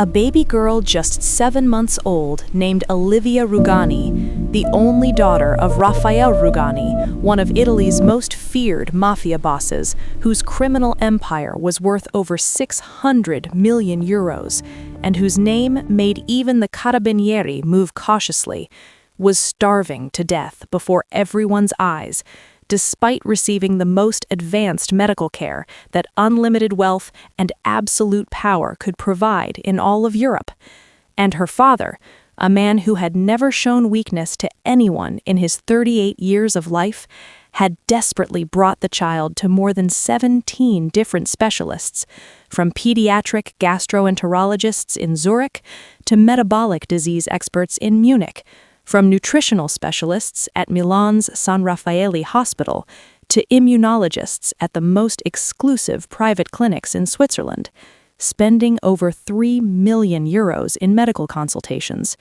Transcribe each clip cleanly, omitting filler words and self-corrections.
A baby girl just 7 months old named Olivia Rugani, the only daughter of Raffaele Rugani, one of Italy's most feared mafia bosses, whose criminal empire was worth over 600 million euros, and whose name made even the carabinieri move cautiously, was starving to death before everyone's eyes, despite receiving the most advanced medical care that unlimited wealth and absolute power could provide in all of Europe. And her father, a man who had never shown weakness to anyone in his 38 years of life, had desperately brought the child to more than 17 different specialists, from pediatric gastroenterologists in Zurich to metabolic disease experts in Munich, from nutritional specialists at Milan's San Raffaele Hospital to immunologists at the most exclusive private clinics in Switzerland, spending over 3 million euros in medical consultations.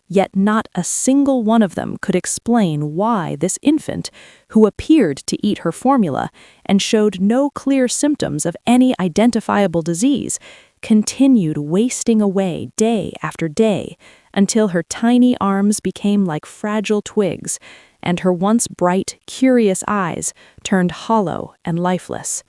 Yet not a single one of them could explain why this infant, who appeared to eat her formula and showed no clear symptoms of any identifiable disease, continued wasting away day after day until her tiny arms became like fragile twigs and her once bright, curious eyes turned hollow and lifeless.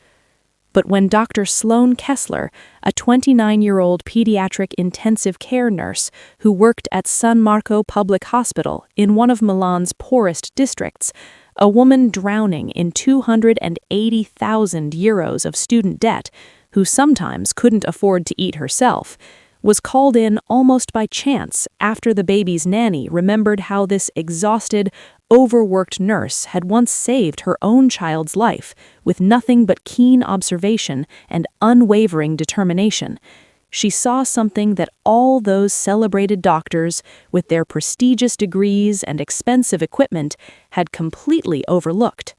But when Dr. Sloane Kessler, a 29-year-old pediatric intensive care nurse who worked at San Marco Public Hospital in one of Milan's poorest districts, a woman drowning in 280,000 euros of student debt, who sometimes couldn't afford to eat herself, was called in almost by chance after the baby's nanny remembered how this exhausted, overworked nurse had once saved her own child's life with nothing but keen observation and unwavering determination. She saw something that all those celebrated doctors, with their prestigious degrees and expensive equipment, had completely overlooked.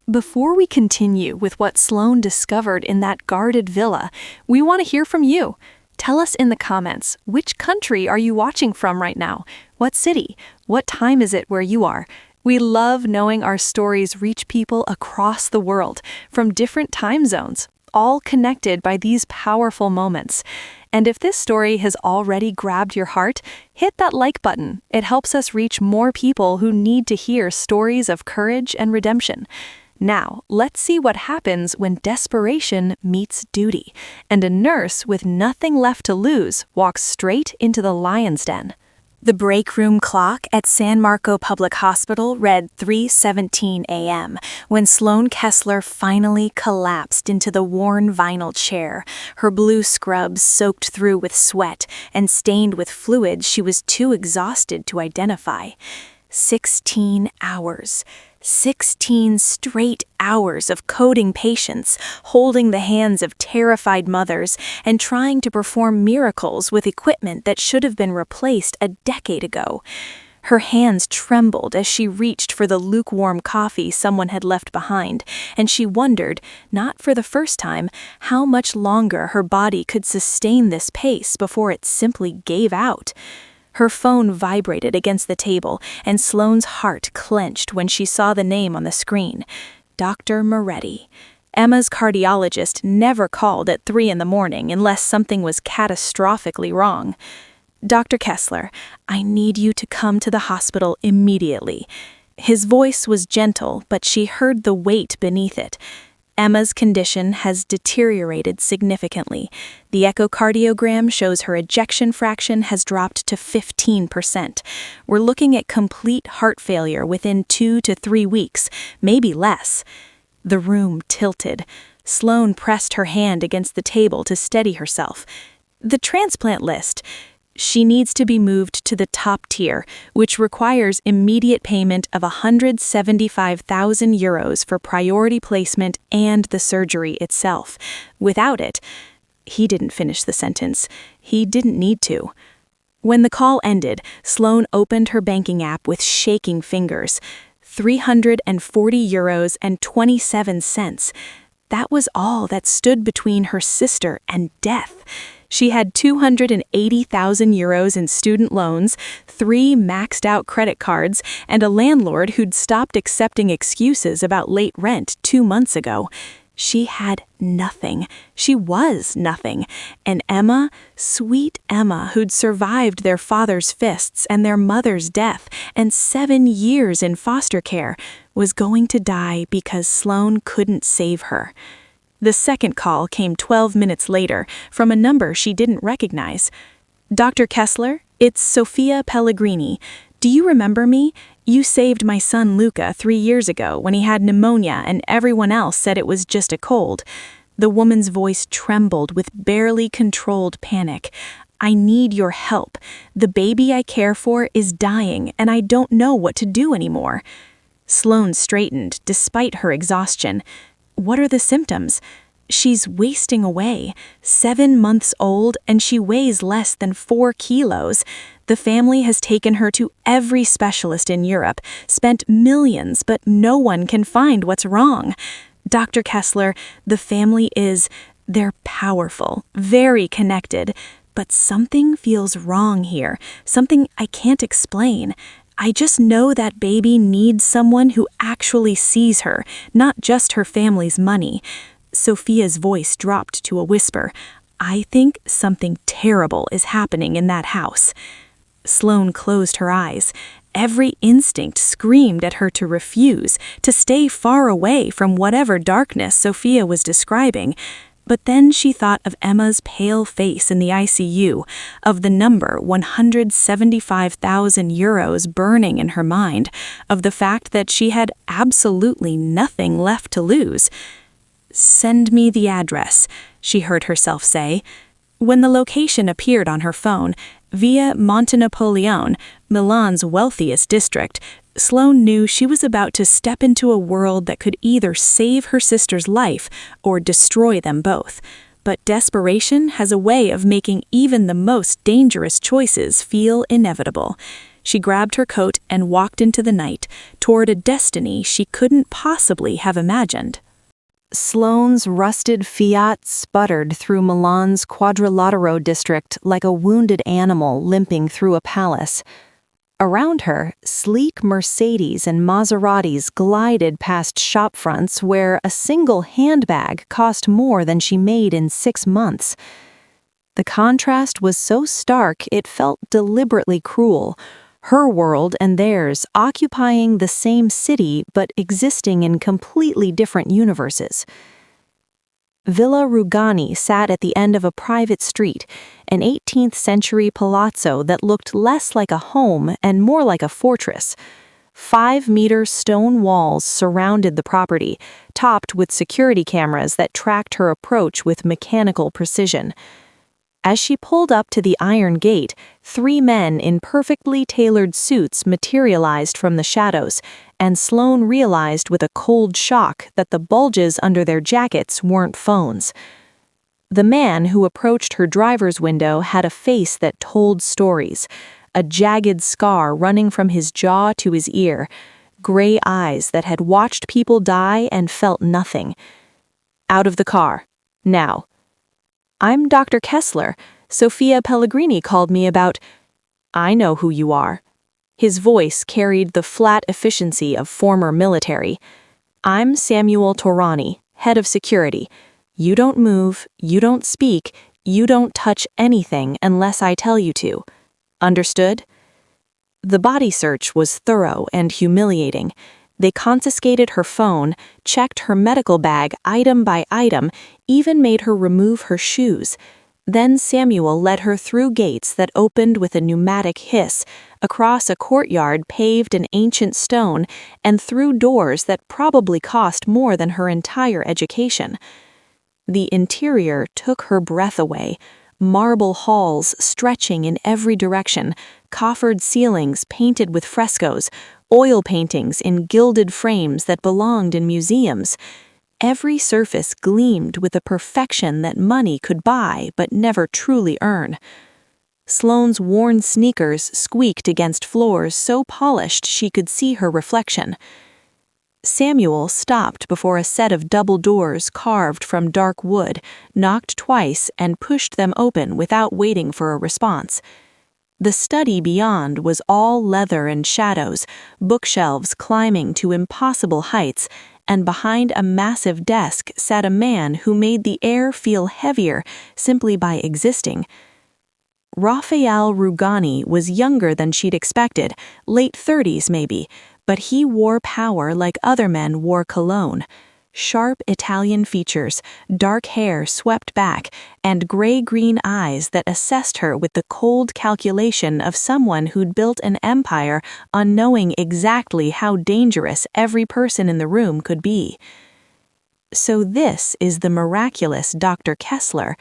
Before we continue with what Sloane discovered in that guarded villa, we want to hear from you. Tell us in the comments, which country are you watching from right now? What city? What time is it where you are? We love knowing our stories reach people across the world, from different time zones, all connected by these powerful moments. And if this story has already grabbed your heart, hit that like button. It helps us reach more people who need to hear stories of courage and redemption. Now, let's see what happens when desperation meets duty, and a nurse with nothing left to lose walks straight into the lion's den. The break room clock at San Marco Public Hospital read 3:17 a.m. when Sloane Kessler finally collapsed into the worn vinyl chair, her blue scrubs soaked through with sweat and stained with fluids she was too exhausted to identify. 16 hours. 16 straight hours of coding patients, holding the hands of terrified mothers, and trying to perform miracles with equipment that should have been replaced a decade ago. Her hands trembled as she reached for the lukewarm coffee someone had left behind, and she wondered, not for the first time, how much longer her body could sustain this pace before it simply gave out. Her phone vibrated against the table, and Sloane's heart clenched when she saw the name on the screen. Dr. Moretti. Emma's cardiologist never called at 3 in the morning unless something was catastrophically wrong. Dr. Kessler, I need you to come to the hospital immediately. His voice was gentle, but she heard the weight beneath it. Emma's condition has deteriorated significantly. The echocardiogram shows her ejection fraction has dropped to 15%. We're looking at complete heart failure within 2 to 3 weeks, maybe less. The room tilted. Sloane pressed her hand against the table to steady herself. The transplant list. She needs to be moved to the top tier, which requires immediate payment of 175,000 euros for priority placement and the surgery itself. Without it, he didn't finish the sentence. He didn't need to. When the call ended, Sloane opened her banking app with shaking fingers. 340 euros and 27 cents. That was all that stood between her sister and death. She had 280,000 euros in student loans, 3 maxed-out credit cards, and a landlord who'd stopped accepting excuses about late rent 2 months ago. She had nothing. She was nothing. And Emma, sweet Emma, who'd survived their father's fists and their mother's death and 7 years in foster care, was going to die because Sloane couldn't save her. The second call came 12 minutes later from a number she didn't recognize. "Dr. Kessler, it's Sophia Pellegrini. Do you remember me? You saved my son Luca 3 years ago when he had pneumonia and everyone else said it was just a cold." The woman's voice trembled with barely controlled panic. "I need your help. The baby I care for is dying and I don't know what to do anymore." Sloane straightened despite her exhaustion. "What are the symptoms?" "She's wasting away. 7 months old and she weighs less than 4 kilos. The family has taken her to every specialist in Europe, spent millions, but no one can find what's wrong. Dr. Kessler, the family they're powerful, very connected, but something feels wrong here, something I can't explain. I just know that baby needs someone who actually sees her, not just her family's money." Sophia's voice dropped to a whisper. "I think something terrible is happening in that house." Sloane closed her eyes. Every instinct screamed at her to refuse, to stay far away from whatever darkness Sophia was describing. But then she thought of Emma's pale face in the ICU, of the number 175,000 euros burning in her mind, of the fact that she had absolutely nothing left to lose. "Send me the address," she heard herself say. When the location appeared on her phone, Via Monte Napoleone, Milan's wealthiest district, Sloane knew she was about to step into a world that could either save her sister's life or destroy them both. But desperation has a way of making even the most dangerous choices feel inevitable. She grabbed her coat and walked into the night, toward a destiny she couldn't possibly have imagined. Sloane's rusted Fiat sputtered through Milan's Quadrilatero district like a wounded animal limping through a palace. Around her, sleek Mercedes and Maseratis glided past shopfronts where a single handbag cost more than she made in 6 months. The contrast was so stark it felt deliberately cruel. Her world and theirs occupying the same city but existing in completely different universes. Villa Rugani sat at the end of a private street, an 18th-century palazzo that looked less like a home and more like a fortress. 5-meter stone walls surrounded the property, topped with security cameras that tracked her approach with mechanical precision. As she pulled up to the iron gate, 3 men in perfectly tailored suits materialized from the shadows, and Sloane realized with a cold shock that the bulges under their jackets weren't phones. The man who approached her driver's window had a face that told stories, a jagged scar running from his jaw to his ear, gray eyes that had watched people die and felt nothing. "Out of the car. Now." "I'm Dr. Kessler. Sophia Pellegrini called me about—" "I know who you are." His voice carried the flat efficiency of former military. "I'm Samuel Torani, head of security. You don't move, you don't speak, you don't touch anything unless I tell you to. Understood?" The body search was thorough and humiliating. They confiscated her phone, checked her medical bag item by item, even made her remove her shoes. Then Samuel led her through gates that opened with a pneumatic hiss, across a courtyard paved in ancient stone, and through doors that probably cost more than her entire education. The interior took her breath away. Marble halls stretching in every direction, coffered ceilings painted with frescoes, oil paintings in gilded frames that belonged in museums. Every surface gleamed with a perfection that money could buy but never truly earn. Sloane's worn sneakers squeaked against floors so polished she could see her reflection. Samuel stopped before a set of double doors carved from dark wood, knocked twice, and pushed them open without waiting for a response. The study beyond was all leather and shadows, bookshelves climbing to impossible heights, and behind a massive desk sat a man who made the air feel heavier simply by existing. Raphael Rugani was younger than she'd expected, late 30s maybe, but he wore power like other men wore cologne. Sharp Italian features, dark hair swept back, and gray-green eyes that assessed her with the cold calculation of someone who'd built an empire on knowing exactly how dangerous every person in the room could be. "So this is the miraculous Dr. Kessler.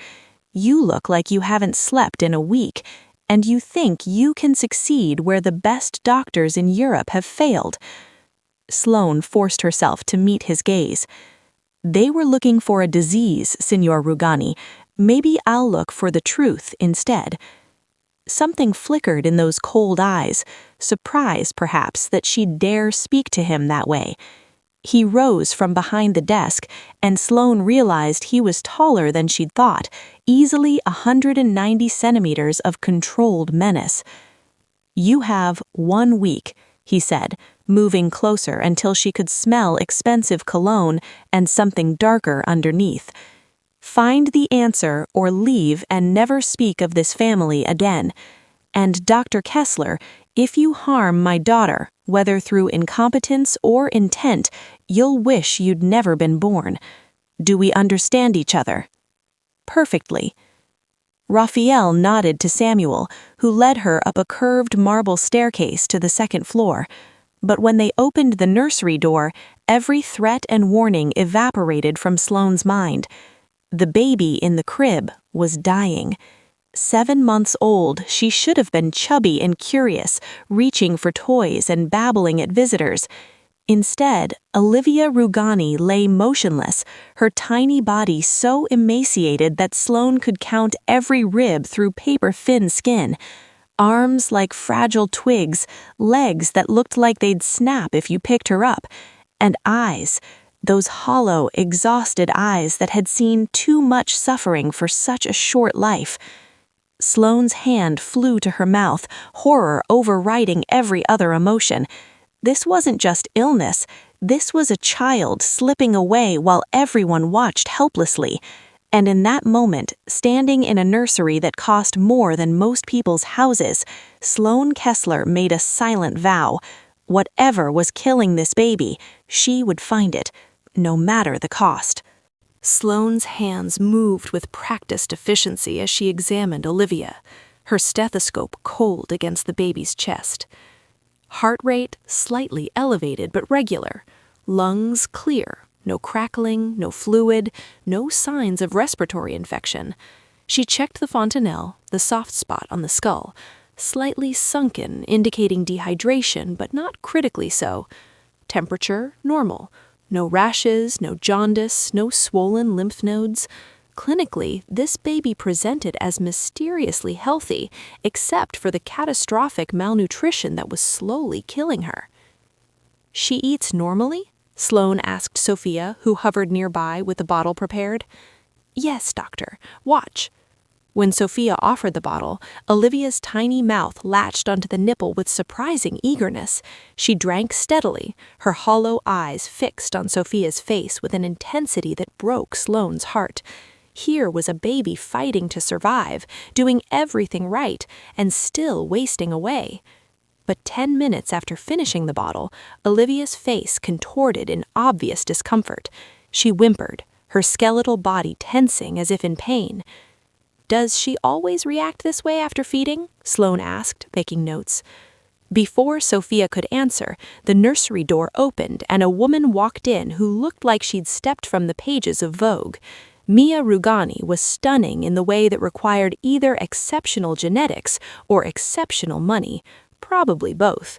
You look like you haven't slept in a week, and you think you can succeed where the best doctors in Europe have failed." Sloane forced herself to meet his gaze. "They were looking for a disease, Signor Rugani. Maybe I'll look for the truth instead." Something flickered in those cold eyes, surprise perhaps that she'd dare speak to him that way. He rose from behind the desk, and Sloane realized he was taller than she'd thought, easily 190 centimeters of controlled menace. "You have 1 week," he said, moving closer until she could smell expensive cologne and something darker underneath. "Find the answer or leave and never speak of this family again. And Dr. Kessler, if you harm my daughter, whether through incompetence or intent, you'll wish you'd never been born. Do we understand each other?" "Perfectly." Raphael nodded to Samuel, who led her up a curved marble staircase to the second floor. But when they opened the nursery door, every threat and warning evaporated from Sloane's mind. The baby in the crib was dying. 7 months old, she should have been chubby and curious, reaching for toys and babbling at visitors. Instead, Olivia Rugani lay motionless, her tiny body so emaciated that Sloane could count every rib through paper-thin skin. Arms like fragile twigs, legs that looked like they'd snap if you picked her up, and eyes, those hollow, exhausted eyes that had seen too much suffering for such a short life. Sloane's hand flew to her mouth, horror overriding every other emotion. This wasn't just illness, this was a child slipping away while everyone watched helplessly. And in that moment, standing in a nursery that cost more than most people's houses, Sloane Kessler made a silent vow. Whatever was killing this baby, she would find it, no matter the cost. Sloane's hands moved with practiced efficiency as she examined Olivia, her stethoscope cold against the baby's chest. Heart rate slightly elevated but regular, lungs clear. No crackling, no fluid, no signs of respiratory infection. She checked the fontanelle, the soft spot on the skull, slightly sunken, indicating dehydration, but not critically so. Temperature, normal. No rashes, no jaundice, no swollen lymph nodes. Clinically, this baby presented as mysteriously healthy, except for the catastrophic malnutrition that was slowly killing her. "She eats normally?" Sloane asked Sophia, who hovered nearby with the bottle prepared. "Yes, doctor. Watch." When Sophia offered the bottle, Olivia's tiny mouth latched onto the nipple with surprising eagerness. She drank steadily, her hollow eyes fixed on Sophia's face with an intensity that broke Sloane's heart. Here was a baby fighting to survive, doing everything right, and still wasting away. But 10 minutes after finishing the bottle, Olivia's face contorted in obvious discomfort. She whimpered, her skeletal body tensing as if in pain. "Does she always react this way after feeding?" Sloane asked, making notes. Before Sophia could answer, the nursery door opened and a woman walked in who looked like she'd stepped from the pages of Vogue. Mia Rugani was stunning in the way that required either exceptional genetics or exceptional money. Probably both.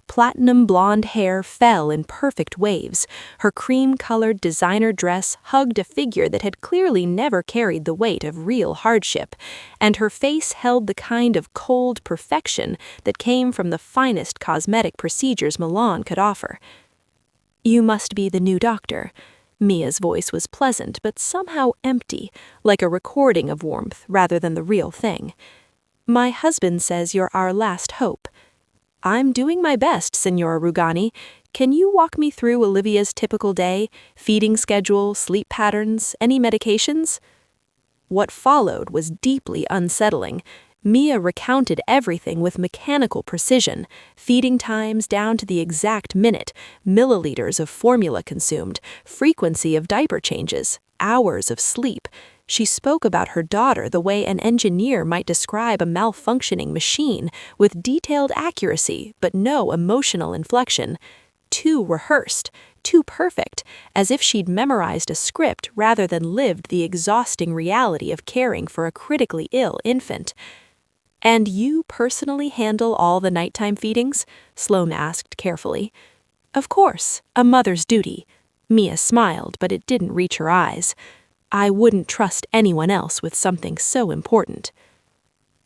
Platinum blonde hair fell in perfect waves. Her cream-colored designer dress hugged a figure that had clearly never carried the weight of real hardship, and her face held the kind of cold perfection that came from the finest cosmetic procedures Milan could offer. "You must be the new doctor." Mia's voice was pleasant but somehow empty, like a recording of warmth rather than the real thing. "My husband says you're our last hope." "I'm doing my best, Signora Rugani. Can you walk me through Olivia's typical day? Feeding schedule, sleep patterns, any medications?" What followed was deeply unsettling. Mia recounted everything with mechanical precision, feeding times down to the exact minute, milliliters of formula consumed, frequency of diaper changes, hours of sleep. She spoke about her daughter the way an engineer might describe a malfunctioning machine, with detailed accuracy but no emotional inflection. Too rehearsed, too perfect, as if she'd memorized a script rather than lived the exhausting reality of caring for a critically ill infant. "And you personally handle all the nighttime feedings?" Sloane asked carefully. "Of course, a mother's duty." Mia smiled, but it didn't reach her eyes. "I wouldn't trust anyone else with something so important."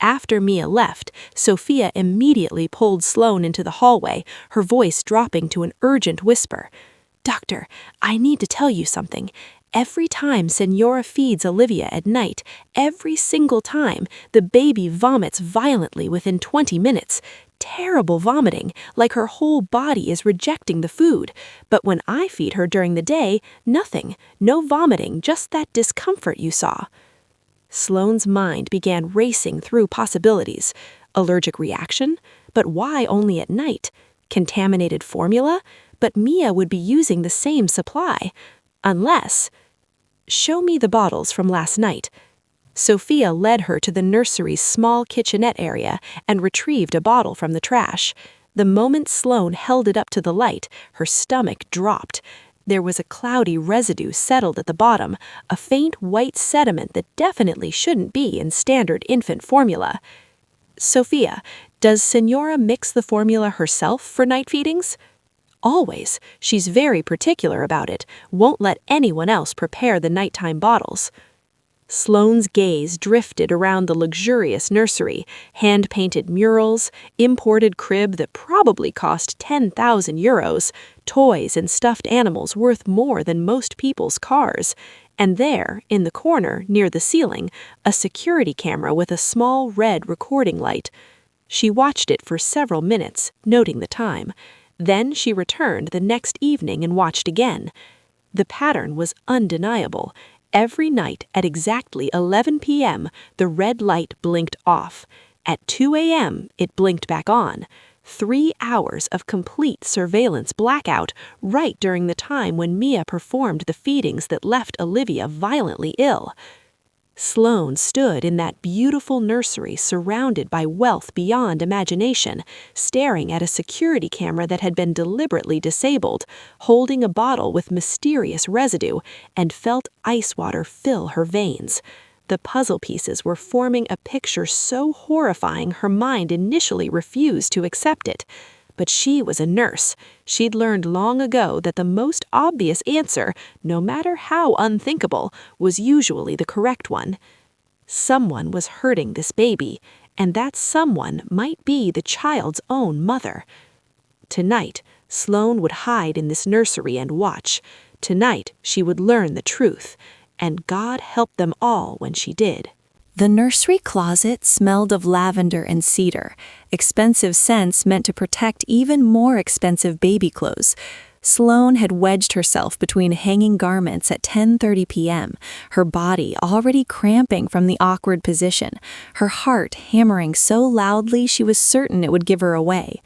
After Mia left, Sophia immediately pulled Sloane into the hallway, her voice dropping to an urgent whisper. "Doctor, I need to tell you something. Every time Senora feeds Olivia at night, every single time, the baby vomits violently within 20 minutes. Terrible vomiting, like her whole body is rejecting the food. But when I feed her during the day, nothing. No vomiting, just that discomfort you saw." Sloane's mind began racing through possibilities. Allergic reaction? But why only at night? Contaminated formula? But Mia would be using the same supply. Unless... "Show me the bottles from last night." Sophia led her to the nursery's small kitchenette area and retrieved a bottle from the trash. The moment Sloane held it up to the light, her stomach dropped. There was a cloudy residue settled at the bottom, a faint white sediment that definitely shouldn't be in standard infant formula. "Sophia, does Senora mix the formula herself for night feedings?" "Always. She's very particular about it, won't let anyone else prepare the nighttime bottles." Sloane's gaze drifted around the luxurious nursery, hand-painted murals, imported crib that probably cost 10,000 euros, toys and stuffed animals worth more than most people's cars, and there, in the corner, near the ceiling, a security camera with a small red recording light. She watched it for several minutes, noting the time. Then she returned the next evening and watched again. The pattern was undeniable. Every night at exactly 11 p.m., the red light blinked off. At 2 a.m., it blinked back on. 3 hours of complete surveillance blackout right during the time when Mia performed the feedings that left Olivia violently ill. Sloane stood in that beautiful nursery surrounded by wealth beyond imagination, staring at a security camera that had been deliberately disabled, holding a bottle with mysterious residue, and felt ice water fill her veins. The puzzle pieces were forming a picture so horrifying her mind initially refused to accept it. But she was a nurse. She'd learned long ago that the most obvious answer, no matter how unthinkable, was usually the correct one. Someone was hurting this baby, and that someone might be the child's own mother. Tonight, Sloane would hide in this nursery and watch. Tonight, she would learn the truth, and God help them all when she did. The nursery closet smelled of lavender and cedar, expensive scents meant to protect even more expensive baby clothes. Sloane had wedged herself between hanging garments at 10:30 p.m., her body already cramping from the awkward position, her heart hammering so loudly she was certain it would give her away.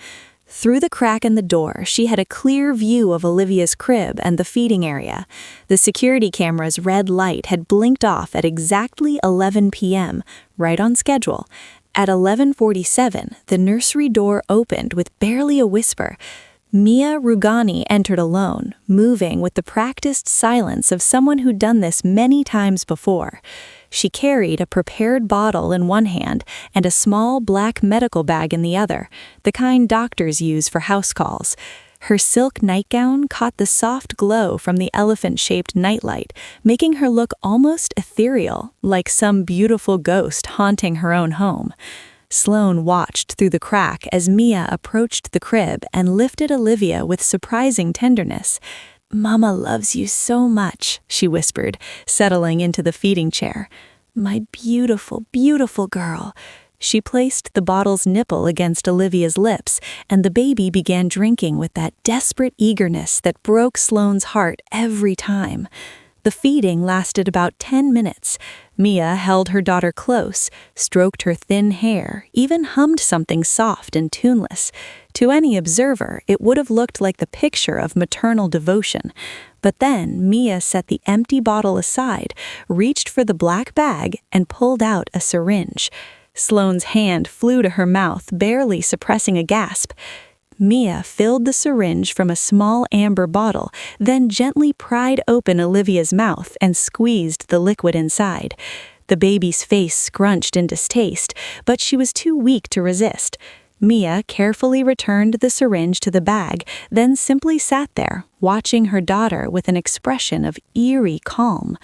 Through the crack in the door, she had a clear view of Olivia's crib and the feeding area. The security camera's red light had blinked off at exactly 11 p.m., right on schedule. At 11:47, the nursery door opened with barely a whisper. Mia Rugani entered alone, moving with the practiced silence of someone who'd done this many times before. She carried a prepared bottle in one hand and a small black medical bag in the other, the kind doctors use for house calls. Her silk nightgown caught the soft glow from the elephant-shaped nightlight, making her look almost ethereal, like some beautiful ghost haunting her own home. Sloane watched through the crack as Mia approached the crib and lifted Olivia with surprising tenderness. "Mama loves you so much," she whispered, settling into the feeding chair. "My beautiful, beautiful girl." She placed the bottle's nipple against Olivia's lips, and the baby began drinking with that desperate eagerness that broke Sloane's heart every time. The feeding lasted about 10 minutes. Mia held her daughter close, stroked her thin hair, even hummed something soft and tuneless. To any observer, it would have looked like the picture of maternal devotion. But then Mia set the empty bottle aside, reached for the black bag, and pulled out a syringe. Sloane's hand flew to her mouth, barely suppressing a gasp. Mia filled the syringe from a small amber bottle, then gently pried open Olivia's mouth and squeezed the liquid inside. The baby's face scrunched in distaste, but she was too weak to resist. Mia carefully returned the syringe to the bag, then simply sat there, watching her daughter with an expression of eerie calm.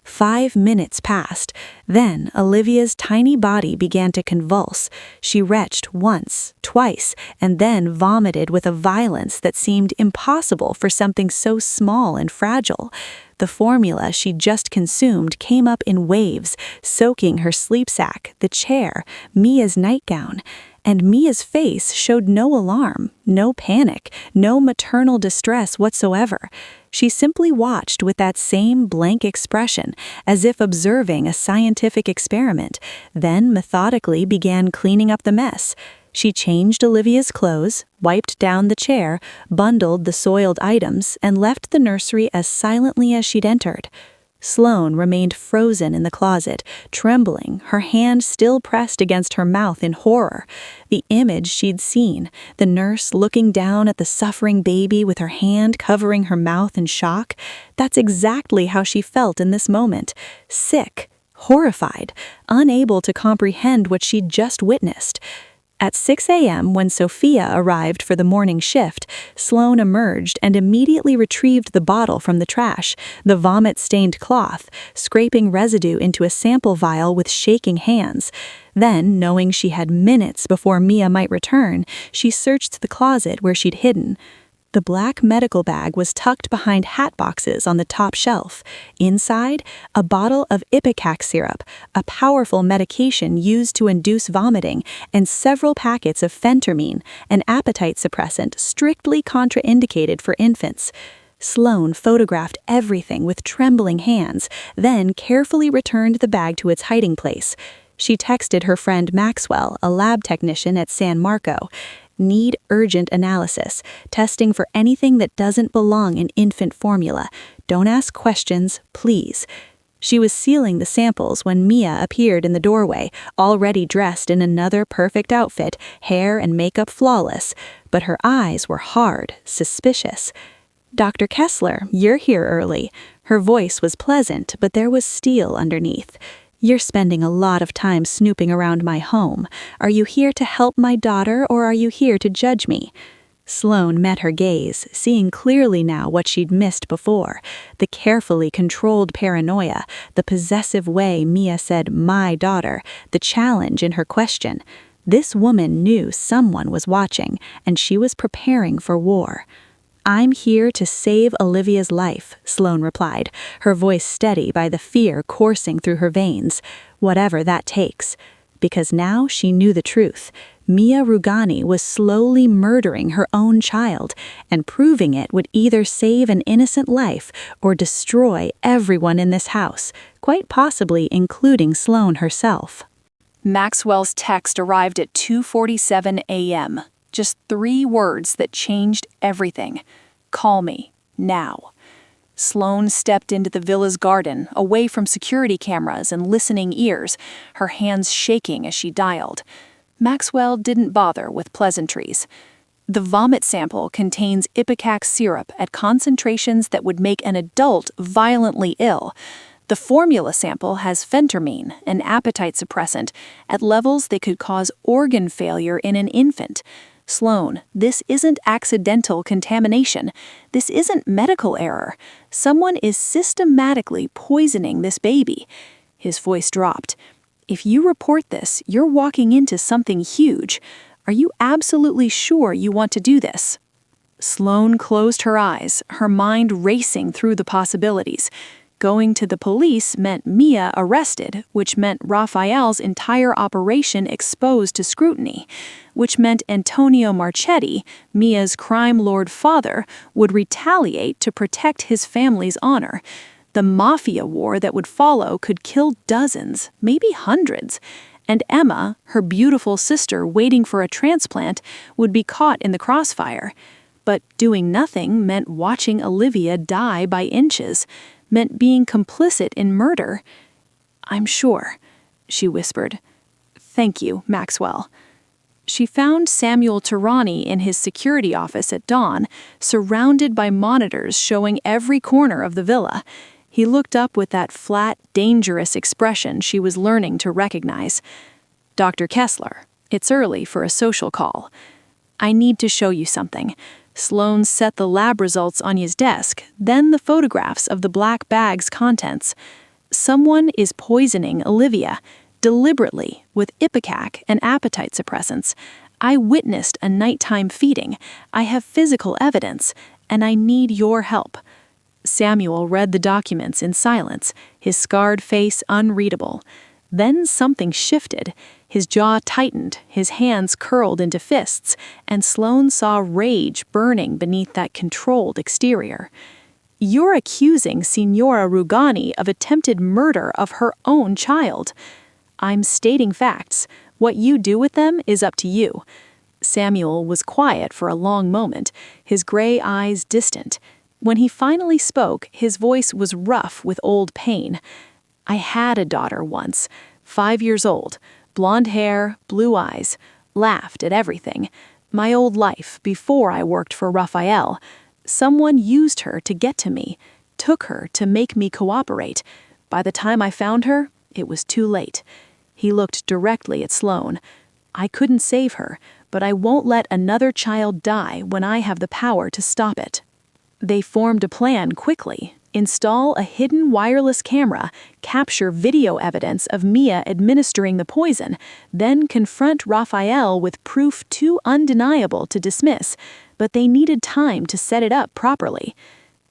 5 minutes passed. Then Olivia's tiny body began to convulse. She retched once, twice, and then vomited with a violence that seemed impossible for something so small and fragile. The formula she'd just consumed came up in waves, soaking her sleep sack, the chair, Mia's nightgown. And Mia's face showed no alarm, no panic, no maternal distress whatsoever. She simply watched with that same blank expression, as if observing a scientific experiment, then methodically began cleaning up the mess. She changed Olivia's clothes, wiped down the chair, bundled the soiled items, and left the nursery as silently as she'd entered. Sloane remained frozen in the closet, trembling, her hand still pressed against her mouth in horror. The image she'd seen, the nurse looking down at the suffering baby with her hand covering her mouth in shock, that's exactly how she felt in this moment. Sick, horrified, unable to comprehend what she'd just witnessed. At 6 a.m., when Sophia arrived for the morning shift, Sloane emerged and immediately retrieved the bottle from the trash, the vomit-stained cloth, scraping residue into a sample vial with shaking hands. Then, knowing she had minutes before Mia might return, she searched the closet where she'd hidden. The black medical bag was tucked behind hat boxes on the top shelf. Inside, a bottle of ipecac syrup, a powerful medication used to induce vomiting, and several packets of phentermine, an appetite suppressant strictly contraindicated for infants. Sloane photographed everything with trembling hands, then carefully returned the bag to its hiding place. She texted her friend Maxwell, a lab technician at San Marco. Need urgent analysis, testing for anything that doesn't belong in infant formula. Don't ask questions, please. She was sealing the samples when Mia appeared in the doorway, already dressed in another perfect outfit, hair and makeup flawless, but her eyes were hard, suspicious. "Dr. Kessler, you're here early." Her voice was pleasant, but there was steel underneath. "You're spending a lot of time snooping around my home. Are you here to help my daughter, or are you here to judge me?" Sloane met her gaze, seeing clearly now what she'd missed before. The carefully controlled paranoia, the possessive way Mia said, "my daughter," the challenge in her question. This woman knew someone was watching, and she was preparing for war. "I'm here to save Olivia's life," Sloane replied, her voice steady by the fear coursing through her veins. Whatever that takes. Because now she knew the truth. Mia Rugani was slowly murdering her own child, and proving it would either save an innocent life or destroy everyone in this house, quite possibly including Sloane herself. Maxwell's text arrived at 2:47 a.m. Just 3 words that changed everything. "Call me, now." Sloane stepped into the villa's garden, away from security cameras and listening ears, her hands shaking as she dialed. Maxwell didn't bother with pleasantries. The vomit sample contains ipecac syrup at concentrations that would make an adult violently ill. The formula sample has phentermine, an appetite suppressant, at levels that could cause organ failure in an infant. Sloane, this isn't accidental contamination. This isn't medical error. Someone is systematically poisoning this baby. His voice dropped. "If you report this, you're walking into something huge. Are you absolutely sure you want to do this?" Sloane closed her eyes, her mind racing through the possibilities. Going to the police meant Mia arrested, which meant Raphael's entire operation exposed to scrutiny, which meant Antonio Marchetti, Mia's crime lord father, would retaliate to protect his family's honor. The Mafia war that would follow could kill dozens, maybe hundreds. And Emma, her beautiful sister waiting for a transplant, would be caught in the crossfire. But doing nothing meant watching Olivia die by inches, meant being complicit in murder. "I'm sure," she whispered. "Thank you, Maxwell." She found Samuel Tirani in his security office at dawn, surrounded by monitors showing every corner of the villa. He looked up with that flat, dangerous expression she was learning to recognize. "Dr. Kessler, it's early for a social call. I need to show you something." Sloane set the lab results on his desk, then the photographs of the black bag's contents. "Someone is poisoning Olivia, deliberately, with ipecac and appetite suppressants. I witnessed a nighttime feeding. I have physical evidence, and I need your help." Samuel read the documents in silence, his scarred face unreadable. Then something shifted. His jaw tightened, his hands curled into fists, and Sloane saw rage burning beneath that controlled exterior. "You're accusing Signora Rugani of attempted murder of her own child." "I'm stating facts. What you do with them is up to you." Samuel was quiet for a long moment, his gray eyes distant. When he finally spoke, his voice was rough with old pain. "I had a daughter once, 5 years old, blonde hair, blue eyes, laughed at everything. My old life, before I worked for Raphael. Someone used her to get to me, took her to make me cooperate. By the time I found her, it was too late." He looked directly at Sloane. "I couldn't save her, but I won't let another child die when I have the power to stop it." They formed a plan quickly. Install a hidden wireless camera, capture video evidence of Mia administering the poison, then confront Raphael with proof too undeniable to dismiss, but they needed time to set it up properly.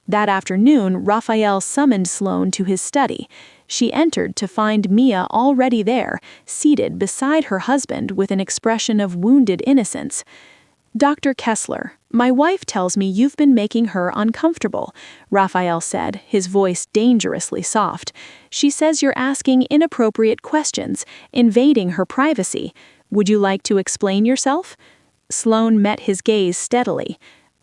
That afternoon, Raphael summoned Sloane to his study. She entered to find Mia already there, seated beside her husband with an expression of wounded innocence. "Dr. Kessler, my wife tells me you've been making her uncomfortable," Raphael said, his voice dangerously soft. "She says you're asking inappropriate questions, invading her privacy. Would you like to explain yourself?" Sloane met his gaze steadily.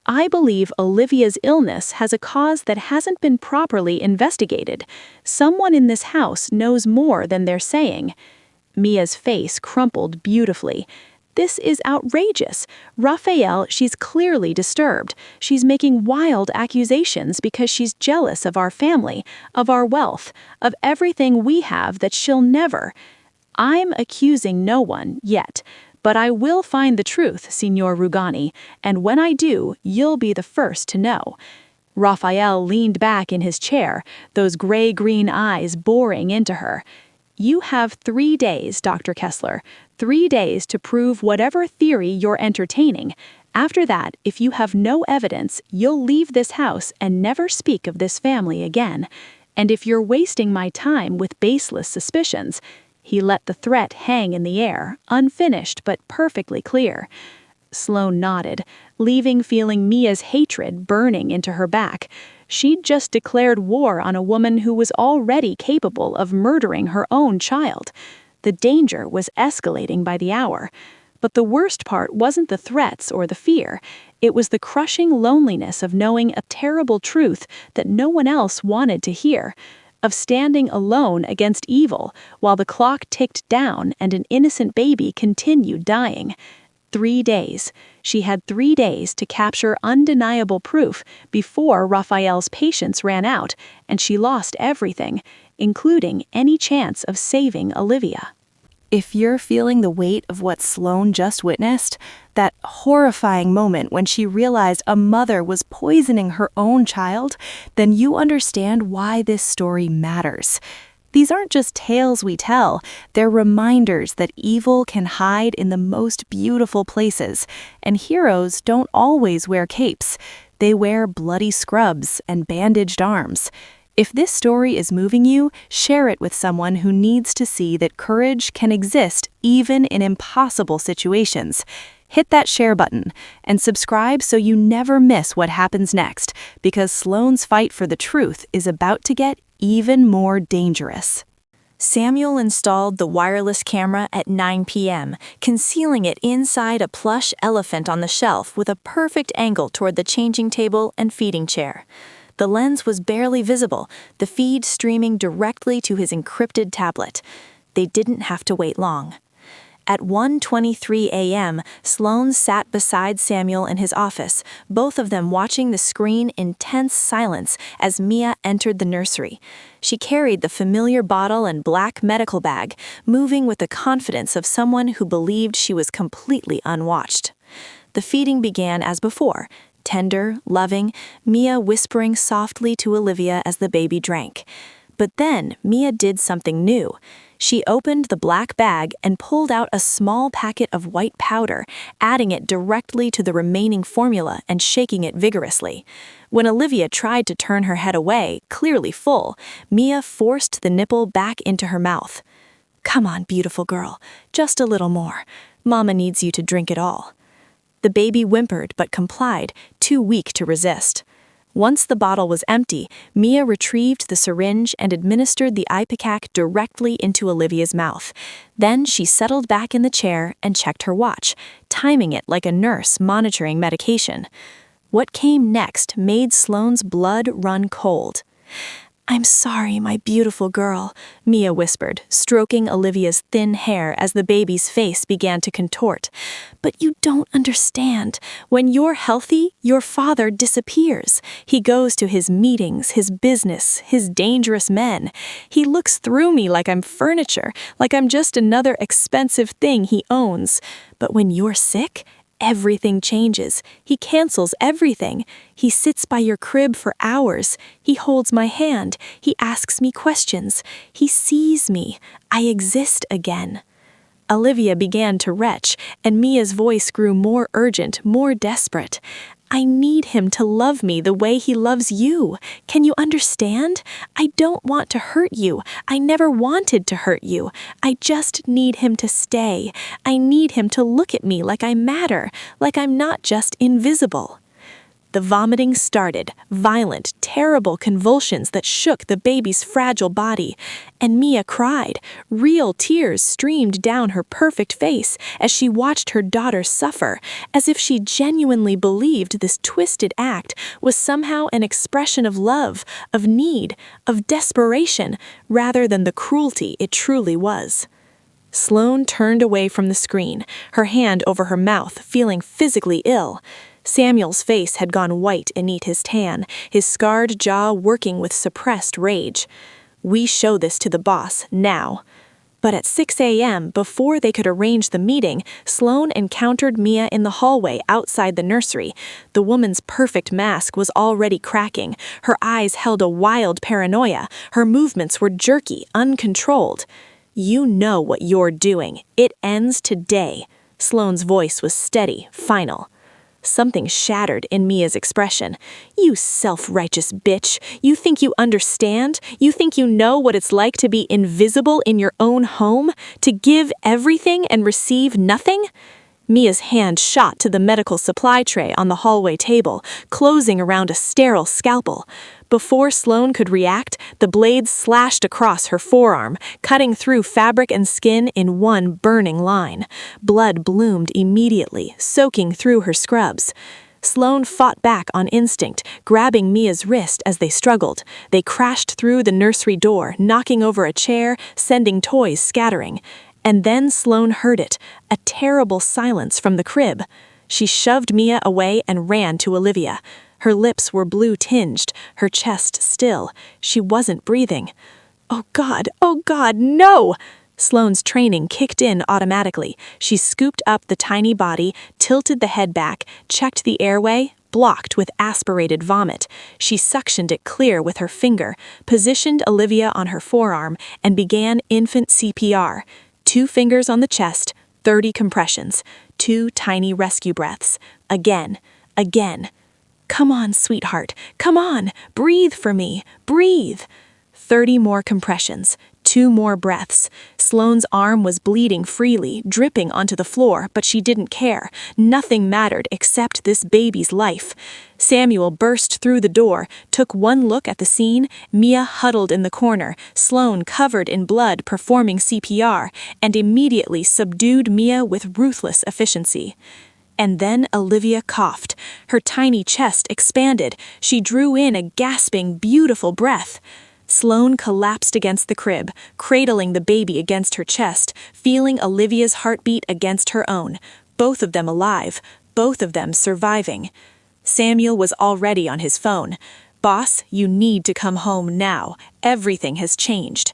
"I believe Olivia's illness has a cause that hasn't been properly investigated. Someone in this house knows more than they're saying." Mia's face crumpled beautifully. "This is outrageous. Raphael, she's clearly disturbed. She's making wild accusations because she's jealous of our family, of our wealth, of everything we have that she'll never." "I'm accusing no one, yet. But I will find the truth, Signor Rugani, and when I do, you'll be the first to know." Raphael leaned back in his chair, those gray-green eyes boring into her. "You have 3 days, Dr. Kessler, 3 days to prove whatever theory you're entertaining. After that, if you have no evidence, you'll leave this house and never speak of this family again. And if you're wasting my time with baseless suspicions—" He let the threat hang in the air, unfinished but perfectly clear. Sloane nodded, leaving feeling Mia's hatred burning into her back. She'd just declared war on a woman who was already capable of murdering her own child. The danger was escalating by the hour. But the worst part wasn't the threats or the fear. It was the crushing loneliness of knowing a terrible truth that no one else wanted to hear, of standing alone against evil while the clock ticked down and an innocent baby continued dying. 3 days. She had 3 days to capture undeniable proof before Raphael's patience ran out, and she lost everything, including any chance of saving Olivia. If you're feeling the weight of what Sloane just witnessed, that horrifying moment when she realized a mother was poisoning her own child, then you understand why this story matters. These aren't just tales we tell, they're reminders that evil can hide in the most beautiful places, and heroes don't always wear capes. They wear bloody scrubs and bandaged arms. If this story is moving you, share it with someone who needs to see that courage can exist even in impossible situations. Hit that share button and subscribe so you never miss what happens next, because Sloane's fight for the truth is about to get even more dangerous. Samuel installed the wireless camera at 9 p.m., concealing it inside a plush elephant on the shelf with a perfect angle toward the changing table and feeding chair. The lens was barely visible, the feed streaming directly to his encrypted tablet. They didn't have to wait long. At 1:23 a.m., Sloane sat beside Samuel in his office, both of them watching the screen in tense silence as Mia entered the nursery. She carried the familiar bottle and black medical bag, moving with the confidence of someone who believed she was completely unwatched. The feeding began as before, tender, loving, Mia whispering softly to Olivia as the baby drank. But then Mia did something new. She opened the black bag and pulled out a small packet of white powder, adding it directly to the remaining formula and shaking it vigorously. When Olivia tried to turn her head away, clearly full, Mia forced the nipple back into her mouth. "Come on, beautiful girl, just a little more. Mama needs you to drink it all." The baby whimpered but complied, too weak to resist. Once the bottle was empty, Mia retrieved the syringe and administered the ipecac directly into Olivia's mouth. Then she settled back in the chair and checked her watch, timing it like a nurse monitoring medication. What came next made Sloane's blood run cold. "I'm sorry, my beautiful girl," Mia whispered, stroking Olivia's thin hair as the baby's face began to contort. "But you don't understand. When you're healthy, your father disappears. He goes to his meetings, his business, his dangerous men. He looks through me like I'm furniture, like I'm just another expensive thing he owns. But when you're sick, everything changes. He cancels everything. He sits by your crib for hours. He holds my hand. He asks me questions. He sees me. I exist again." Olivia began to retch, and Mia's voice grew more urgent, more desperate. "I need him to love me the way he loves you. Can you understand? I don't want to hurt you. I never wanted to hurt you. I just need him to stay. I need him to look at me like I matter, like I'm not just invisible." The vomiting started, violent, terrible convulsions that shook the baby's fragile body, and Mia cried. Real tears streamed down her perfect face as she watched her daughter suffer, as if she genuinely believed this twisted act was somehow an expression of love, of need, of desperation, rather than the cruelty it truly was. Sloane turned away from the screen, her hand over her mouth, feeling physically ill. Samuel's face had gone white beneath his tan, his scarred jaw working with suppressed rage. "We show this to the boss, now." But at 6 a.m., before they could arrange the meeting, Sloane encountered Mia in the hallway outside the nursery. The woman's perfect mask was already cracking. Her eyes held a wild paranoia. Her movements were jerky, uncontrolled. "You know what you're doing. It ends today." Sloane's voice was steady, final. Something shattered in Mia's expression. "You self-righteous bitch. You think you understand? You think you know what it's like to be invisible in your own home? To give everything and receive nothing?" Mia's hand shot to the medical supply tray on the hallway table, closing around a sterile scalpel. Before Sloane could react, the blade slashed across her forearm, cutting through fabric and skin in one burning line. Blood bloomed immediately, soaking through her scrubs. Sloane fought back on instinct, grabbing Mia's wrist as they struggled. They crashed through the nursery door, knocking over a chair, sending toys scattering. And then Sloane heard it, a terrible silence from the crib. She shoved Mia away and ran to Olivia. Her lips were blue-tinged, her chest still. She wasn't breathing. Oh God, no! Sloane's training kicked in automatically. She scooped up the tiny body, tilted the head back, checked the airway, blocked with aspirated vomit. She suctioned it clear with her finger, positioned Olivia on her forearm, and began infant CPR. 2 fingers on the chest, 30 compressions, 2 tiny rescue breaths. Again. "Come on, sweetheart. Come on. Breathe for me. Breathe." 30 more compressions. 2 more breaths. Sloane's arm was bleeding freely, dripping onto the floor, but she didn't care. Nothing mattered except this baby's life. Samuel burst through the door, took one look at the scene, Mia huddled in the corner, Sloane covered in blood performing CPR, and immediately subdued Mia with ruthless efficiency. And then Olivia coughed. Her tiny chest expanded. She drew in a gasping, beautiful breath. Sloane collapsed against the crib, cradling the baby against her chest, feeling Olivia's heartbeat against her own. Both of them alive, both of them surviving. Samuel was already on his phone. "Boss, you need to come home now. Everything has changed."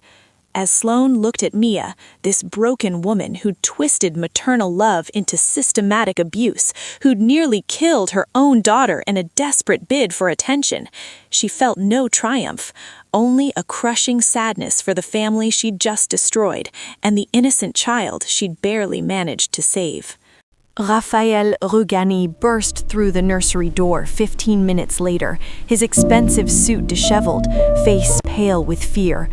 As Sloane looked at Mia, this broken woman who'd twisted maternal love into systematic abuse, who'd nearly killed her own daughter in a desperate bid for attention, she felt no triumph, only a crushing sadness for the family she'd just destroyed and the innocent child she'd barely managed to save. Raphael Rugani burst through the nursery door 15 minutes later, his expensive suit disheveled, face pale with fear.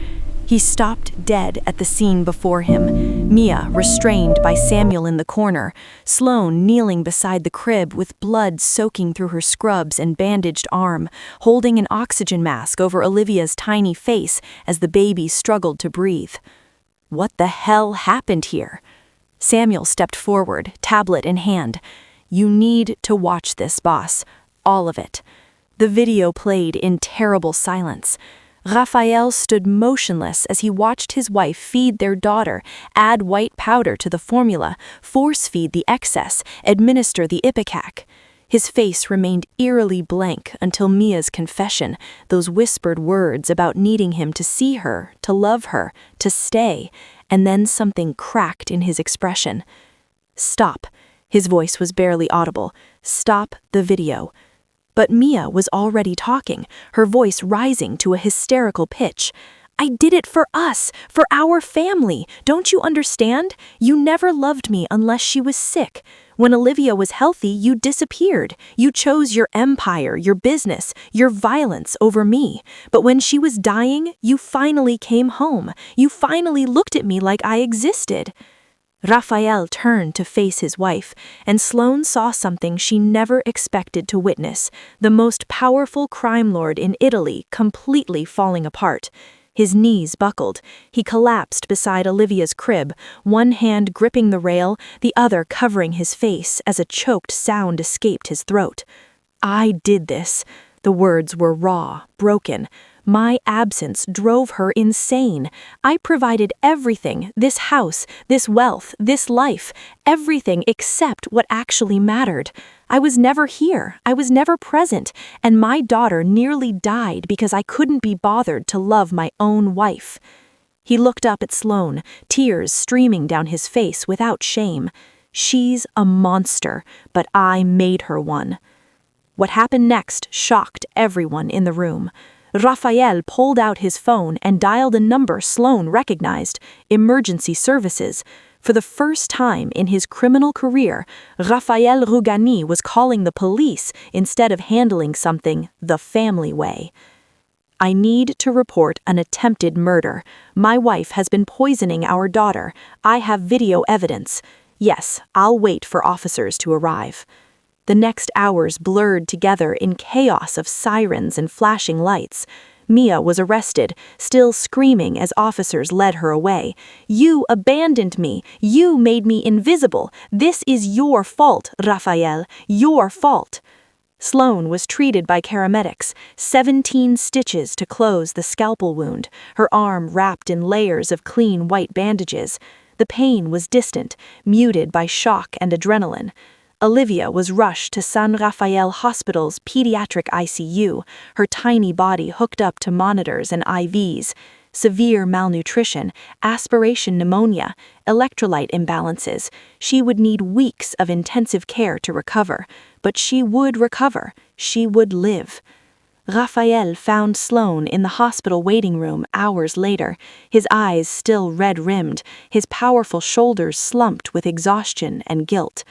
He stopped dead at the scene before him, Mia restrained by Samuel in the corner, Sloane kneeling beside the crib with blood soaking through her scrubs and bandaged arm, holding an oxygen mask over Olivia's tiny face as the baby struggled to breathe. What the hell happened here? Samuel stepped forward, tablet in hand. "You need to watch this, boss. All of it." The video played in terrible silence. Raphael stood motionless as he watched his wife feed their daughter, add white powder to the formula, force-feed the excess, administer the ipecac. His face remained eerily blank until Mia's confession, those whispered words about needing him to see her, to love her, to stay, and then something cracked in his expression. "Stop." His voice was barely audible. "Stop the video." But Mia was already talking, her voice rising to a hysterical pitch. "I did it for us, for our family. Don't you understand? You never loved me unless she was sick. When Olivia was healthy, you disappeared. You chose your empire, your business, your violence over me. But when she was dying, you finally came home. You finally looked at me like I existed." Raphael turned to face his wife, and Sloane saw something she never expected to witness, the most powerful crime lord in Italy completely falling apart. His knees buckled. He collapsed beside Olivia's crib, one hand gripping the rail, the other covering his face as a choked sound escaped his throat. "I did this." The words were raw, broken. "My absence drove her insane. I provided everything, this house, this wealth, this life, everything except what actually mattered. I was never here, I was never present, and my daughter nearly died because I couldn't be bothered to love my own wife." He looked up at Sloane, tears streaming down his face without shame. "She's a monster, but I made her one." What happened next shocked everyone in the room. Raphael pulled out his phone and dialed a number Sloane recognized, emergency services. For the first time in his criminal career, Raphael Rugani was calling the police instead of handling something the family way. "I need to report an attempted murder. My wife has been poisoning our daughter. I have video evidence. Yes, I'll wait for officers to arrive." The next hours blurred together in chaos of sirens and flashing lights. Mia was arrested, still screaming as officers led her away. "You abandoned me. You made me invisible. This is your fault, Raphael. Your fault." Sloane was treated by paramedics, 17 stitches to close the scalpel wound, her arm wrapped in layers of clean white bandages. The pain was distant, muted by shock and adrenaline. Olivia was rushed to San Rafael Hospital's pediatric ICU, her tiny body hooked up to monitors and IVs. Severe malnutrition, aspiration pneumonia, electrolyte imbalances. She would need weeks of intensive care to recover, but she would recover. She would live. Raphael found Sloane in the hospital waiting room hours later, his eyes still red-rimmed, his powerful shoulders slumped with exhaustion and guilt.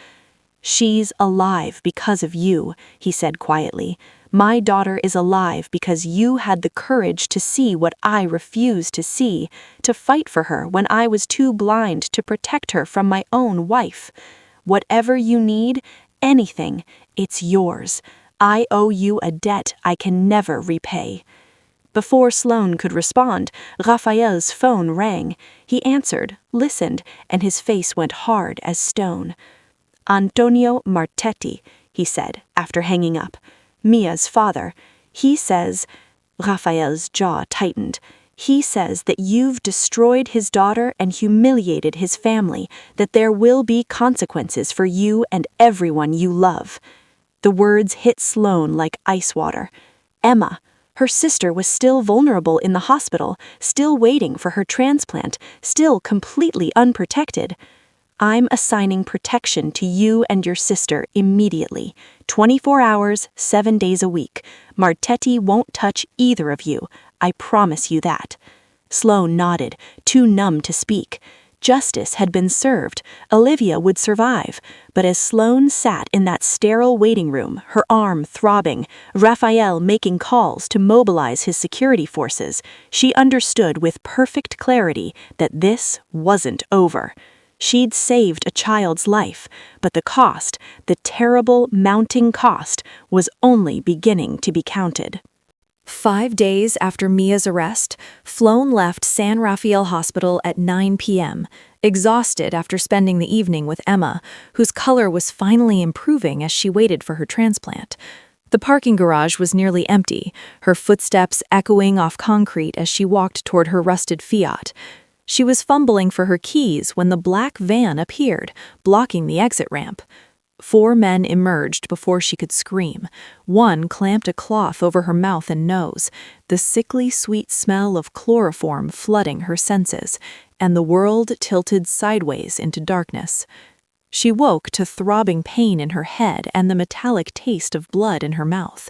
"She's alive because of you," he said quietly. My daughter is alive because you had the courage to see what I refused to see, to fight for her when I was too blind to protect her from my own wife. Whatever you need, anything, it's yours. I owe you a debt I can never repay." Before Sloane could respond, Raphael's phone rang. He answered, listened, and his face went hard as stone. "Antonio Marchetti," he said, after hanging up. "Mia's father. He says—" Raphael's jaw tightened. "He says that you've destroyed his daughter and humiliated his family, that there will be consequences for you and everyone you love." The words hit Sloane like ice water. Emma, her sister, was still vulnerable in the hospital, still waiting for her transplant, still completely unprotected. "I'm assigning protection to you and your sister immediately. 24 hours, 7 days a week. Marchetti won't touch either of you. I promise you that." Sloane nodded, too numb to speak. Justice had been served. Olivia would survive. But as Sloane sat in that sterile waiting room, her arm throbbing, Raphael making calls to mobilize his security forces, she understood with perfect clarity that this wasn't over. She'd saved a child's life, but the cost, the terrible mounting cost, was only beginning to be counted. 5 days after Mia's arrest, Sloane left San Rafael Hospital at 9 p.m., exhausted after spending the evening with Emma, whose color was finally improving as she waited for her transplant. The parking garage was nearly empty, her footsteps echoing off concrete as she walked toward her rusted Fiat. She was fumbling for her keys when the black van appeared, blocking the exit ramp. 4 men emerged before she could scream. One clamped a cloth over her mouth and nose, the sickly sweet smell of chloroform flooding her senses, and the world tilted sideways into darkness. She woke to throbbing pain in her head and the metallic taste of blood in her mouth.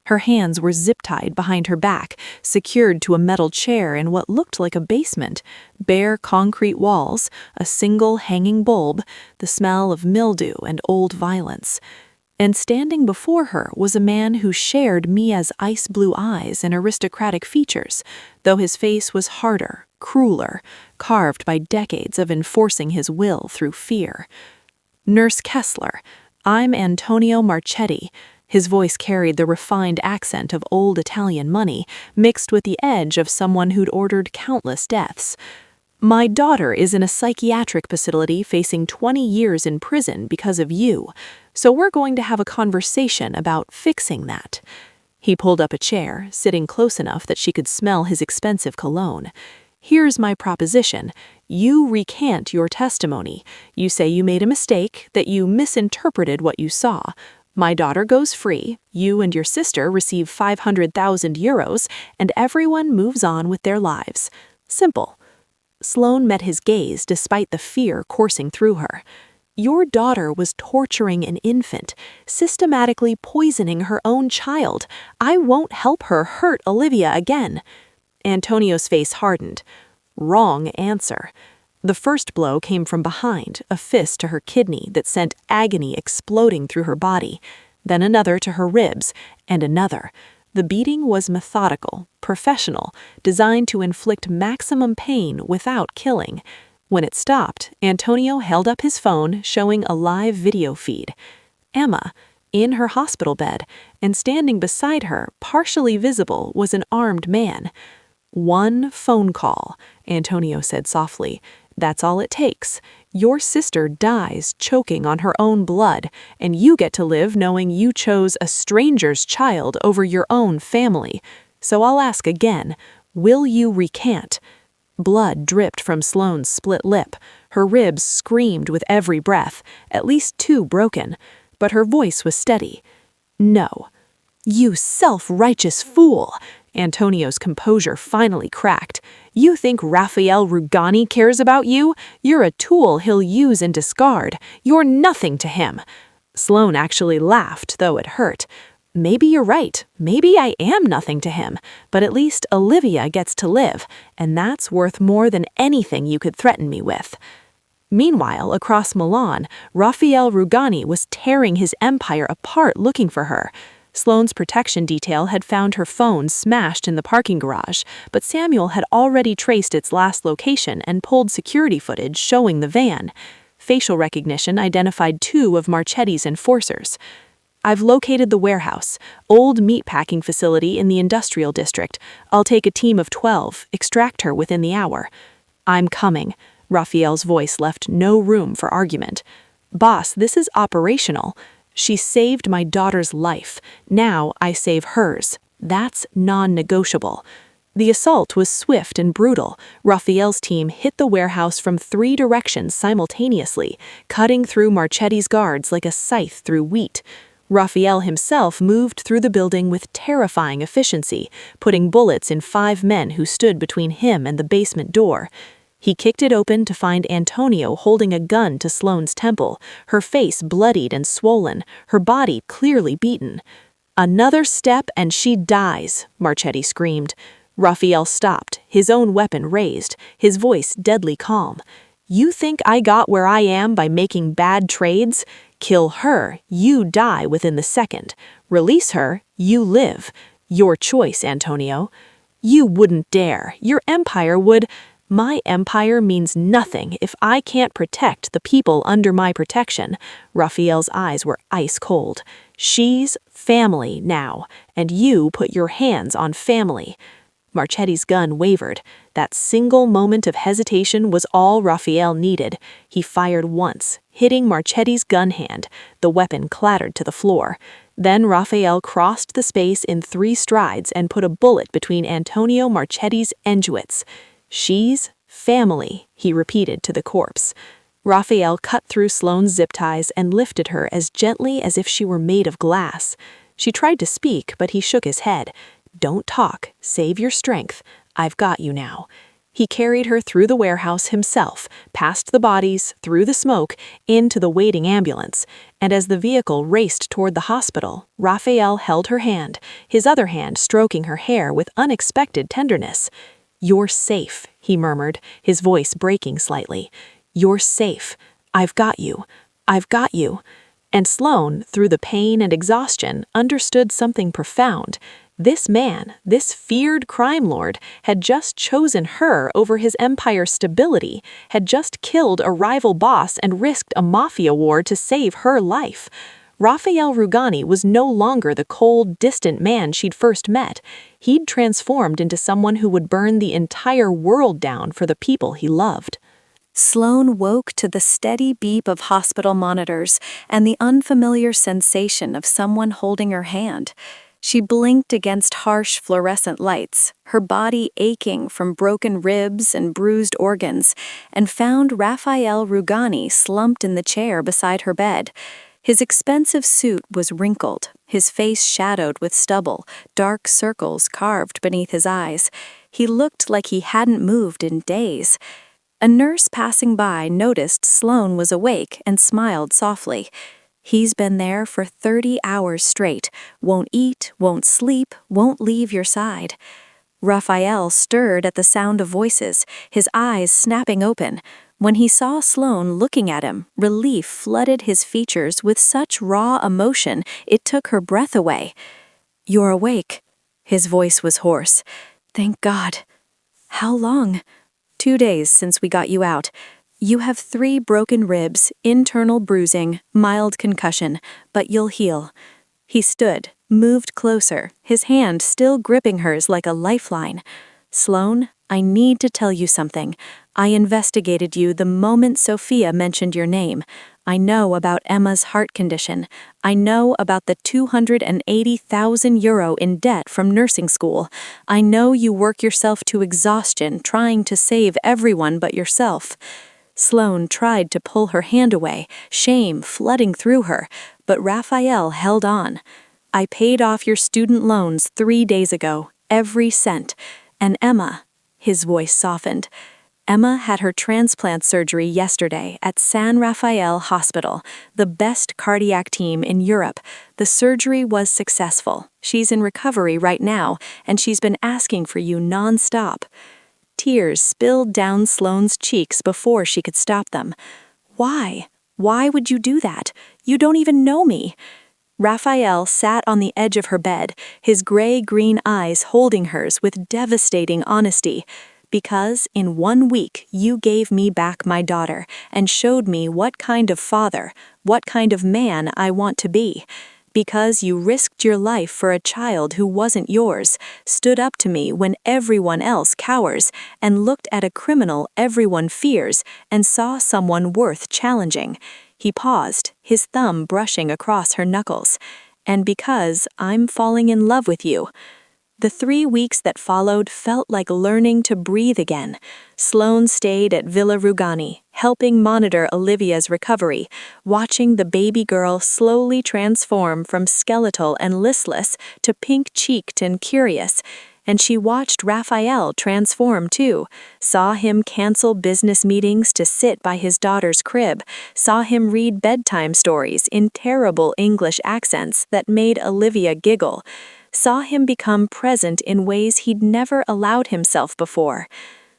Her hands were zip-tied behind her back, secured to a metal chair in what looked like a basement. Bare concrete walls, a single hanging bulb, the smell of mildew and old violence. And standing before her was a man who shared Mia's ice-blue eyes and aristocratic features, though his face was harder, crueler, carved by decades of enforcing his will through fear. "Nurse Kessler, I'm Antonio Marchetti." His voice carried the refined accent of old Italian money, mixed with the edge of someone who'd ordered countless deaths. "My daughter is in a psychiatric facility facing 20 years in prison because of you, so we're going to have a conversation about fixing that." He pulled up a chair, sitting close enough that she could smell his expensive cologne. "Here's my proposition. You recant your testimony. You say you made a mistake, that you misinterpreted what you saw. My daughter goes free, you and your sister receive 500,000 euros, and everyone moves on with their lives. Simple." Sloane met his gaze despite the fear coursing through her. "Your daughter was torturing an infant, systematically poisoning her own child. I won't help her hurt Olivia again." Antonio's face hardened. Wrong answer. The first blow came from behind, a fist to her kidney that sent agony exploding through her body, then another to her ribs, and another. The beating was methodical, professional, designed to inflict maximum pain without killing. When it stopped, Antonio held up his phone, showing a live video feed. Emma, in her hospital bed, and standing beside her, partially visible, was an armed man. "One phone call," Antonio said softly. "That's all it takes. Your sister dies choking on her own blood, and you get to live knowing you chose a stranger's child over your own family. So I'll ask again, will you recant?" Blood dripped from Sloane's split lip. Her ribs screamed with every breath, at least 2 broken, but her voice was steady. "No." "You self-righteous fool!" Antonio's composure finally cracked. "You think Raphael Rugani cares about you? You're a tool he'll use and discard. You're nothing to him." Sloane actually laughed, though it hurt. "Maybe you're right. Maybe I am nothing to him. But at least Olivia gets to live, and that's worth more than anything you could threaten me with." Meanwhile, across Milan, Raphael Rugani was tearing his empire apart looking for her. Sloane's protection detail had found her phone smashed in the parking garage, but Samuel had already traced its last location and pulled security footage showing the van. Facial recognition identified 2 of Marchetti's enforcers. "I've located the warehouse, old meatpacking facility in the industrial district. I'll take a team of 12, extract her within the hour." "I'm coming." Raphael's voice left no room for argument. "Boss, this is operational. She saved my daughter's life. Now I save hers. That's non-negotiable." The assault was swift and brutal. Raphael's team hit the warehouse from 3 directions simultaneously, cutting through Marchetti's guards like a scythe through wheat. Raphael himself moved through the building with terrifying efficiency, putting bullets in 5 men who stood between him and the basement door. He kicked it open to find Antonio holding a gun to Sloane's temple, her face bloodied and swollen, her body clearly beaten. "Another step and she dies," Marchetti screamed. Raphael stopped, his own weapon raised, his voice deadly calm. "You think I got where I am by making bad trades? Kill her, you die within the second. Release her, you live. Your choice, Antonio." "You wouldn't dare. Your empire would—" "My empire means nothing if I can't protect the people under my protection." Raphael's eyes were ice cold. "She's family now, and you put your hands on family." Marchetti's gun wavered. That single moment of hesitation was all Raphael needed. He fired once, hitting Marchetti's gun hand. The weapon clattered to the floor. Then Raphael crossed the space in 3 strides and put a bullet between Antonio Marchetti's enjuits. "She's family," he repeated to the corpse. Raphael cut through Sloane's zip ties and lifted her as gently as if she were made of glass. She tried to speak, but he shook his head. "Don't talk. Save your strength. I've got you now." He carried her through the warehouse himself, past the bodies, through the smoke, into the waiting ambulance. And as the vehicle raced toward the hospital, Raphael held her hand, his other hand stroking her hair with unexpected tenderness. "You're safe," he murmured, his voice breaking slightly. "You're safe. I've got you. I've got you." And Sloane, through the pain and exhaustion, understood something profound. This man, this feared crime lord, had just chosen her over his empire's stability, had just killed a rival boss and risked a mafia war to save her life. Raphael Rugani was no longer the cold, distant man she'd first met. He'd transformed into someone who would burn the entire world down for the people he loved. Sloane woke to the steady beep of hospital monitors and the unfamiliar sensation of someone holding her hand. She blinked against harsh fluorescent lights, her body aching from broken ribs and bruised organs, and found Raphael Rugani slumped in the chair beside her bed. His expensive suit was wrinkled, his face shadowed with stubble, dark circles carved beneath his eyes. He looked like he hadn't moved in days. A nurse passing by noticed Sloane was awake and smiled softly. "He's been there for 30 hours straight, won't eat, won't sleep, won't leave your side." Raphael stirred at the sound of voices, his eyes snapping open. When he saw Sloane looking at him, relief flooded his features with such raw emotion it took her breath away. "You're awake." His voice was hoarse. "Thank God." "How long?" 2 days since we got you out. You have 3 broken ribs, internal bruising, mild concussion, but you'll heal." He stood, moved closer, his hand still gripping hers like a lifeline. "Sloane, I need to tell you something. I investigated you the moment Sophia mentioned your name. I know about Emma's heart condition. I know about the 280,000 euro in debt from nursing school. I know you work yourself to exhaustion trying to save everyone but yourself." Sloane tried to pull her hand away, shame flooding through her, but Raphael held on. "I paid off your student loans 3 days ago, every cent. And Emma," his voice softened, "Emma had her transplant surgery yesterday at San Rafael Hospital, the best cardiac team in Europe. The surgery was successful. She's in recovery right now, and she's been asking for you non-stop." Tears spilled down Sloane's cheeks before she could stop them. "Why? Why would you do that? You don't even know me." Raphael sat on the edge of her bed, his gray-green eyes holding hers with devastating honesty. Because in 1 week you gave me back my daughter and showed me what kind of father, what kind of man I want to be. Because you risked your life for a child who wasn't yours, stood up to me when everyone else cowers, and looked at a criminal everyone fears and saw someone worth challenging. He paused, his thumb brushing across her knuckles. And because I'm falling in love with you. The 3 weeks that followed felt like learning to breathe again. Sloane stayed at Villa Rugani, helping monitor Olivia's recovery, watching the baby girl slowly transform from skeletal and listless to pink-cheeked and curious. And she watched Raphael transform too, saw him cancel business meetings to sit by his daughter's crib, saw him read bedtime stories in terrible English accents that made Olivia giggle, saw him become present in ways he'd never allowed himself before.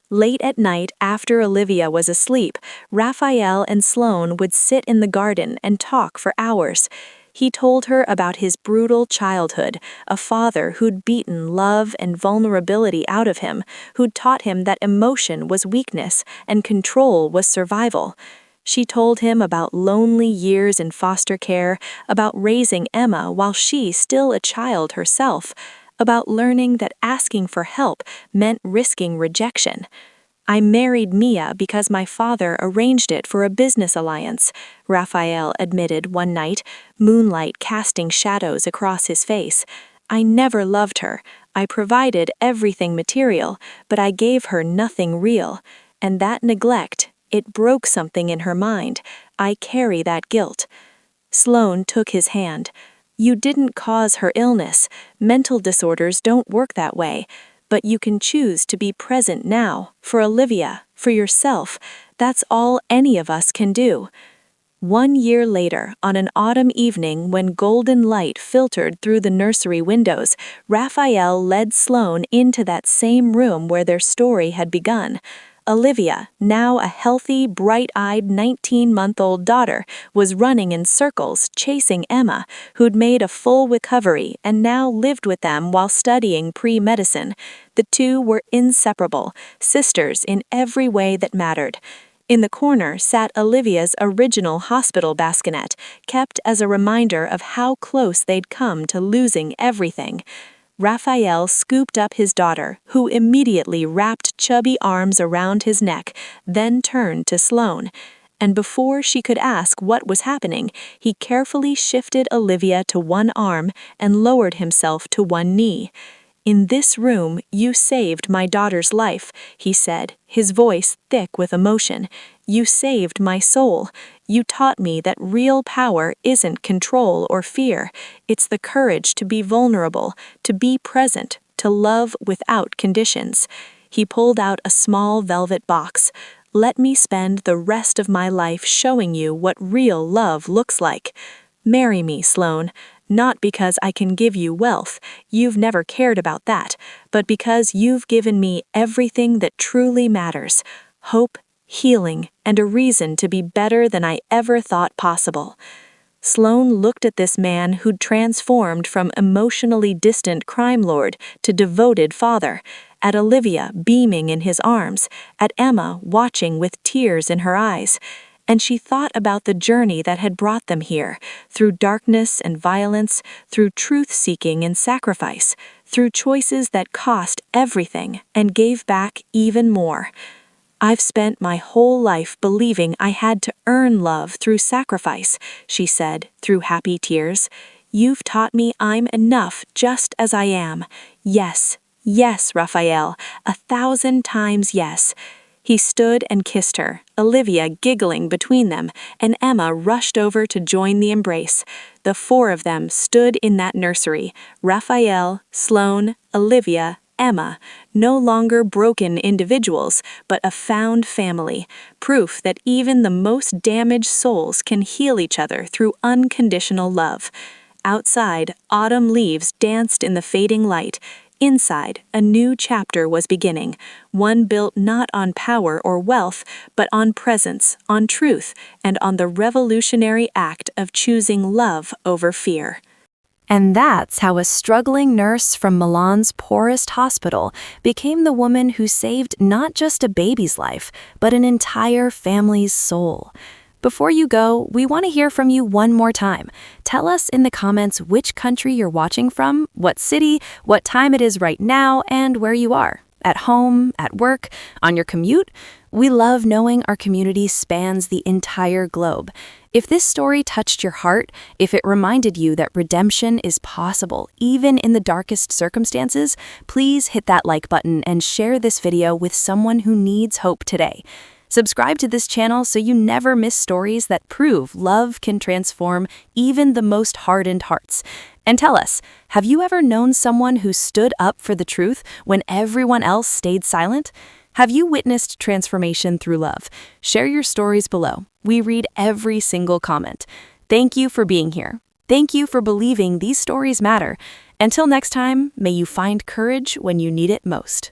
Late at night, after Olivia was asleep, Raphael and Sloane would sit in the garden and talk for hours. He told her about his brutal childhood, a father who'd beaten love and vulnerability out of him, who'd taught him that emotion was weakness and control was survival. She told him about lonely years in foster care, about raising Emma while she still a child herself, about learning that asking for help meant risking rejection. I married Mia because my father arranged it for a business alliance, Raphael admitted one night, moonlight casting shadows across his face. I never loved her. I provided everything material, but I gave her nothing real. And that neglect, it broke something in her mind. I carry that guilt. Sloane took his hand. You didn't cause her illness. Mental disorders don't work that way. But you can choose to be present now, for Olivia, for yourself. That's all any of us can do. 1 year later, on an autumn evening when golden light filtered through the nursery windows, Raphael led Sloane into that same room where their story had begun. Olivia, now a healthy, bright-eyed 19-month-old daughter, was running in circles, chasing Emma, who'd made a full recovery and now lived with them while studying pre-medicine. The two were inseparable, sisters in every way that mattered. In the corner sat Olivia's original hospital bassinet, kept as a reminder of how close they'd come to losing everything. Raphael scooped up his daughter, who immediately wrapped chubby arms around his neck, then turned to Sloane. And before she could ask what was happening, he carefully shifted Olivia to one arm and lowered himself to one knee. In this room, you saved my daughter's life, he said, his voice thick with emotion. You saved my soul. You taught me that real power isn't control or fear. It's the courage to be vulnerable, to be present, to love without conditions. He pulled out a small velvet box. Let me spend the rest of my life showing you what real love looks like. Marry me, Sloane. Not because I can give you wealth, you've never cared about that, but because you've given me everything that truly matters: hope, healing, and a reason to be better than I ever thought possible. Sloane looked at this man who'd transformed from emotionally distant crime lord to devoted father, at Olivia beaming in his arms, at Emma watching with tears in her eyes. And she thought about the journey that had brought them here, through darkness and violence, through truth-seeking and sacrifice, through choices that cost everything and gave back even more. I've spent my whole life believing I had to earn love through sacrifice, she said, through happy tears. You've taught me I'm enough just as I am. Yes, yes, Raphael, 1,000 times yes. He stood and kissed her, Olivia giggling between them, and Emma rushed over to join the embrace. The 4 of them stood in that nursery: Raphael, Sloane, Olivia, Emma, no longer broken individuals, but a found family, proof that even the most damaged souls can heal each other through unconditional love. Outside, autumn leaves danced in the fading light. Inside, a new chapter was beginning, one built not on power or wealth, but on presence, on truth, and on the revolutionary act of choosing love over fear. And that's how a struggling nurse from Milan's poorest hospital became the woman who saved not just a baby's life, but an entire family's soul. Before you go, we want to hear from you one more time. Tell us in the comments which country you're watching from, what city, what time it is right now, and where you are. At home, at work, on your commute? We love knowing our community spans the entire globe. If this story touched your heart, if it reminded you that redemption is possible, even in the darkest circumstances, please hit that like button and share this video with someone who needs hope today. Subscribe to this channel so you never miss stories that prove love can transform even the most hardened hearts. And tell us, have you ever known someone who stood up for the truth when everyone else stayed silent? Have you witnessed transformation through love? Share your stories below. We read every single comment. Thank you for being here. Thank you for believing these stories matter. Until next time, may you find courage when you need it most.